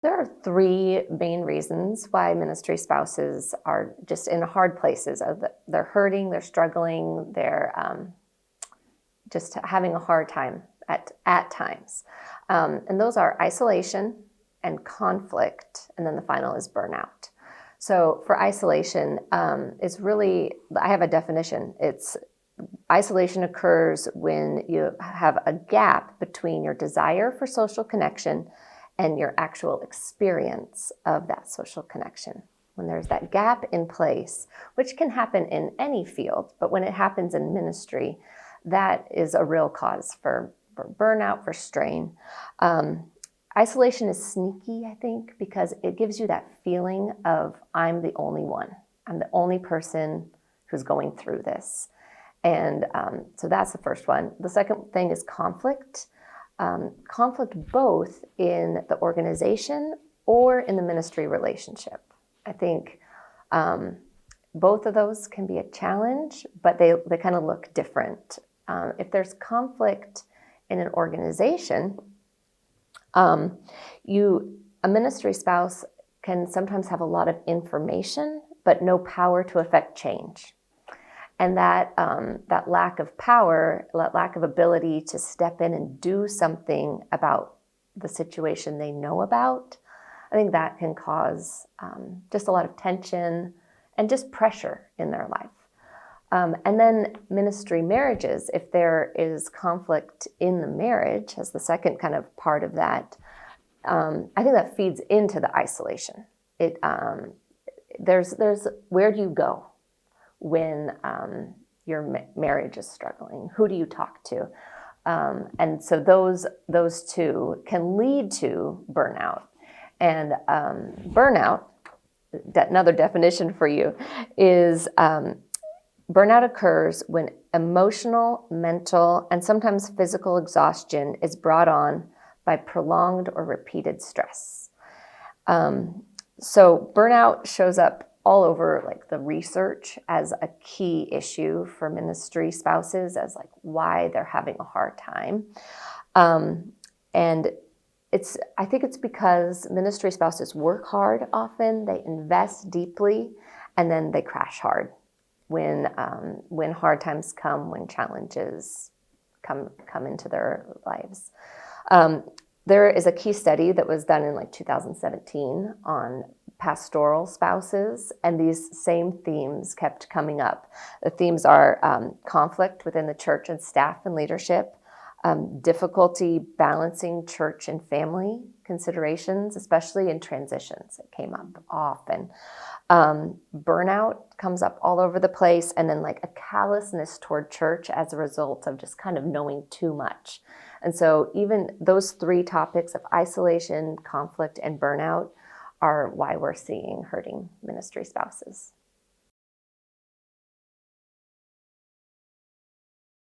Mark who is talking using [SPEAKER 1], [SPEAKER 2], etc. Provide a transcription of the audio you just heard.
[SPEAKER 1] There are three main reasons why ministry spouses are just in hard places. They're hurting, they're struggling, they're just having a hard time at times. And those are isolation and conflict, and then the final is burnout. So for isolation, it's really, I have a definition. Isolation occurs when you have a gap between your desire for social connection and your actual experience of that social connection. When there's that gap in place, which can happen in any field, but when it happens in ministry, that is a real cause for burnout, for strain. Isolation is sneaky, I think, because it gives you that feeling of, I'm the only one. I'm the only person who's going through this. And so that's the first one. The second thing is conflict. Conflict both in the organization or in the ministry relationship. I think both of those can be a challenge, but they kind of look different. If there's conflict in an organization, a ministry spouse can sometimes have a lot of information, but no power to affect change. And that lack of power, that lack of ability to step in and do something about the situation they know about, I think that can cause just a lot of tension and just pressure in their life. And then ministry marriages, if there is conflict in the marriage, as the second kind of part of that, I think that feeds into the isolation. There's where do you go when your marriage is struggling? Who do you talk to? And so those two can lead to burnout. And burnout, another definition for you, is burnout occurs when emotional, mental, and sometimes physical exhaustion is brought on by prolonged or repeated stress. So burnout shows up all over like the research as a key issue for ministry spouses, as like why they're having a hard time. And I think it's because ministry spouses work hard often, they invest deeply, and then they crash hard when hard times come, when challenges come into their lives. There is a key study that was done in like 2017 on pastoral spouses, and these same themes kept coming up. The themes are conflict within the church and staff and leadership, difficulty balancing church and family considerations, especially in transitions. It came up often. Burnout comes up all over the place, and then like a callousness toward church as a result of just kind of knowing too much. And so even those three topics of isolation, conflict, and burnout are why we're seeing hurting ministry spouses.